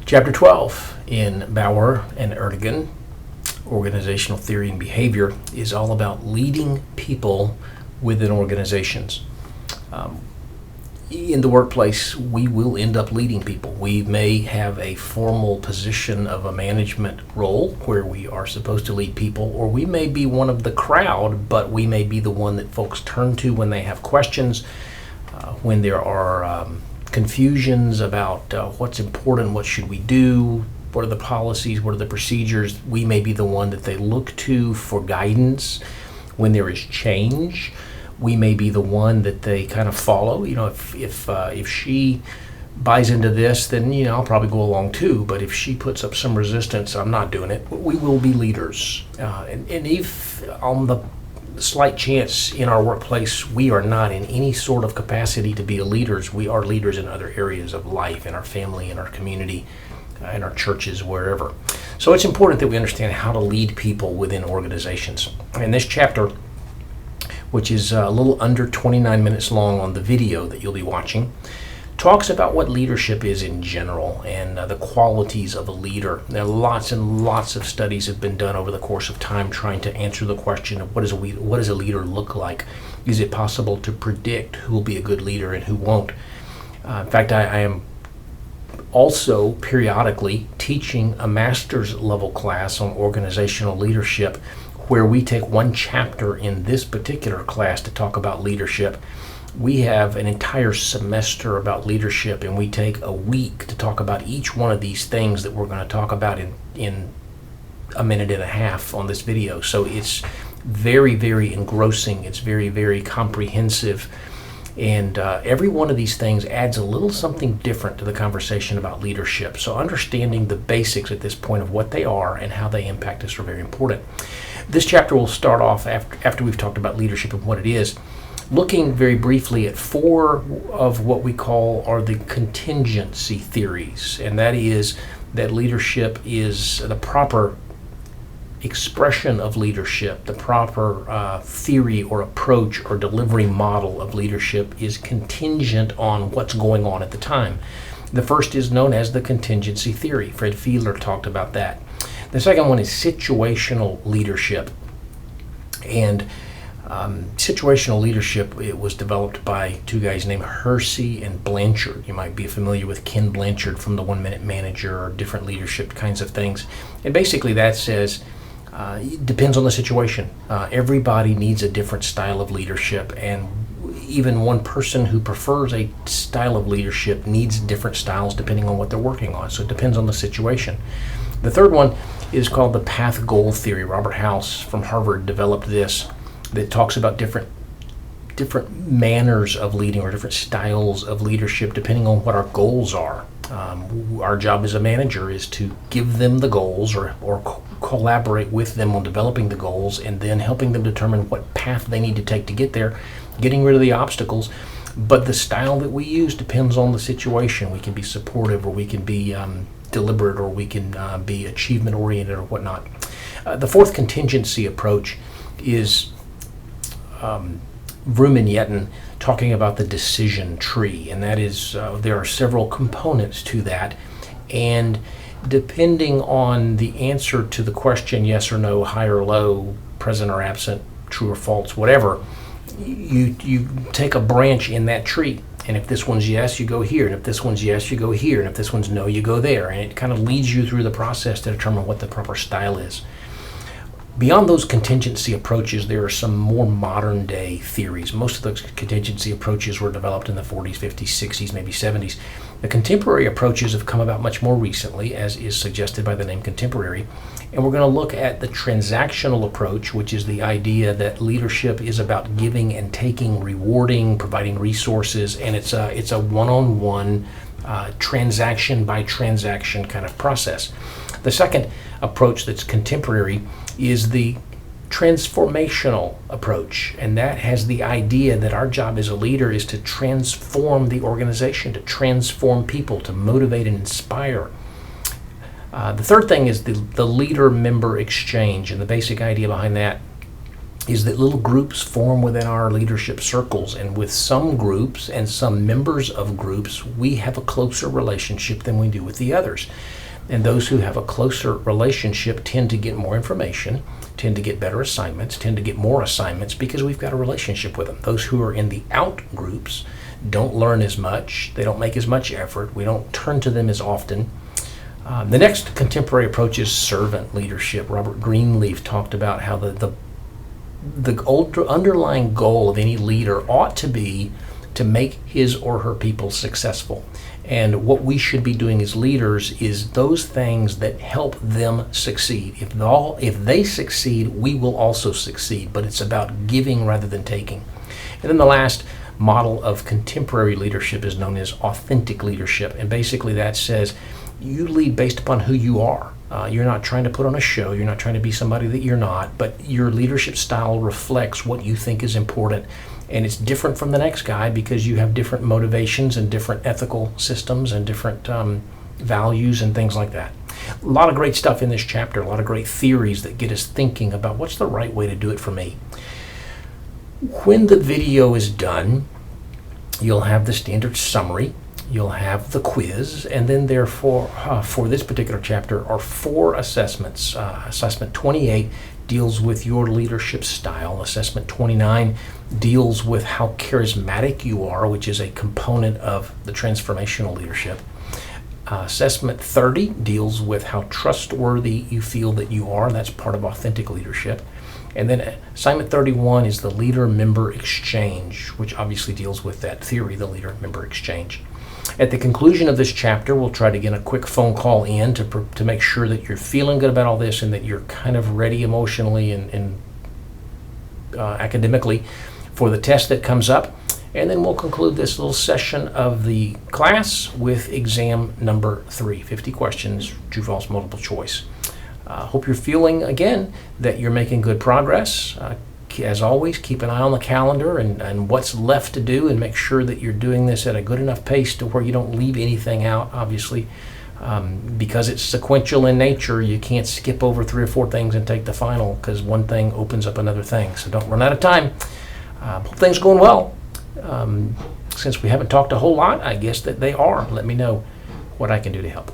Chapter 12 in Bauer and Erdogan, Organizational Theory and Behavior, is all about leading people within organizations. In the workplace, we will end up leading people. We may have a formal position of a management role where we are supposed to lead people, or we may be one of the crowd, but we may be the one that folks turn to when they have questions, when there are confusions about what's important, what should we do, what are the policies, what are the procedures. We may be the one that they look to for guidance when there is change. We may be the one that they kind of follow. If she buys into this, then I'll probably go along too. But if she puts up some resistance, I'm not doing it. We will be leaders, and if on the slight chance in our workplace we are not in any sort of capacity to be leaders, we are leaders in other areas of life, in our family, in our community, in our churches, wherever. So it's important that we understand how to lead people within organizations. And this chapter, which is a little under 29 minutes long on the video that you'll be watching, talks about what leadership is in general and the qualities of a leader. Now, lots and lots of studies have been done over the course of time trying to answer the question of what does a leader look like? Is it possible to predict who will be a good leader and who won't? In fact, I am also periodically teaching a master's level class on organizational leadership, where we take one chapter in this particular class to talk about leadership. We have an entire semester about leadership, and we take a week to talk about each one of these things that we're going to talk about in a minute and a half on this video. So it's very, very engrossing. It's very, very comprehensive. And every one of these things adds a little something different to the conversation about leadership. So understanding the basics at this point of what they are and how they impact us are very important. This chapter will start off after we've talked about leadership and what it is, looking very briefly at four of what we call are the contingency theories. And that is that leadership is the proper expression of leadership, the proper theory or approach or delivery model of leadership is contingent on what's going on at the time. The first is known as the contingency theory. Fred Fiedler talked about that. The second one is situational leadership. And situational leadership, it was developed by two guys named Hersey and Blanchard. You might be familiar with Ken Blanchard from the 1 Minute Manager or different leadership kinds of things. And basically that says it depends on the situation. Everybody needs a different style of leadership, and even one person who prefers a style of leadership needs different styles depending on what they're working on. So it depends on the situation. The third one is called the path goal theory. Robert House from Harvard developed this, that talks about different manners of leading or different styles of leadership depending on what our goals are. Our job as a manager is to give them the goals or collaborate with them on developing the goals and then helping them determine what path they need to take to get there, getting rid of the obstacles. But the style that we use depends on the situation. We can be supportive, or we can be deliberate, or we can be achievement oriented or whatnot. The fourth contingency approach is Vroom and Yetton talking about the decision tree, and that is there are several components to that, and depending on the answer to the question yes or no, high or low, present or absent, true or false, whatever, you take a branch in that tree, and if this one's yes, you go here, and if this one's yes, you go here, and if this one's no, you go there, and it kind of leads you through the process to determine what the proper style is. Beyond those contingency approaches, there are some more modern day theories. Most of those contingency approaches were developed in the 40s, 50s, 60s, maybe 70s. The contemporary approaches have come about much more recently, as is suggested by the name contemporary. And we're going to look at the transactional approach, which is the idea that leadership is about giving and taking, rewarding, providing resources, and it's a one-on-one, transaction by transaction kind of process. The second approach that's contemporary is the transformational approach, and that has the idea that our job as a leader is to transform the organization, to transform people, to motivate and inspire. The third thing is the leader-member exchange, and the basic idea behind that is that little groups form within our leadership circles, and with some groups and some members of groups, we have a closer relationship than we do with the others. And those who have a closer relationship tend to get more information, tend to get better assignments, tend to get more assignments because we've got a relationship with them. Those who are in the out groups don't learn as much, they don't make as much effort, we don't turn to them as often. The next contemporary approach is servant leadership. Robert Greenleaf talked about how the underlying goal of any leader ought to be to make his or her people successful. And what we should be doing as leaders is those things that help them succeed. If they succeed, we will also succeed, but it's about giving rather than taking. And then the last model of contemporary leadership is known as authentic leadership. And basically that says you lead based upon who you are. You're not trying to put on a show. You're not trying to be somebody that you're not, but your leadership style reflects what you think is important. And it's different from the next guy because you have different motivations and different ethical systems and different values and things like that. A lot of great stuff in this chapter, a lot of great theories that get us thinking about what's the right way to do it for me. When the video is done, you'll have the standard summary, you'll have the quiz, and then therefore for this particular chapter are 4 assessments. Assessment 28 deals with your leadership style. Assessment 29 deals with how charismatic you are, which is a component of the transformational leadership. Assessment 30 deals with how trustworthy you feel that you are. That's part of authentic leadership. And then assignment 31 is the leader-member exchange, which obviously deals with that theory, the leader-member exchange. At the conclusion of this chapter, we'll try to get a quick phone call in to make sure that you're feeling good about all this and that you're kind of ready emotionally and academically for the test that comes up. And then we'll conclude this little session of the class with exam number 3, 50 questions, true, false, multiple choice. Hope you're feeling, again, that you're making good progress. As always, keep an eye on the calendar and what's left to do, and make sure that you're doing this at a good enough pace to where you don't leave anything out, obviously. Because it's sequential in nature, you can't skip over 3 or 4 things and take the final, because one thing opens up another thing. So don't run out of time. Hope things are going well. Since we haven't talked a whole lot, I guess that they are. Let me know what I can do to help.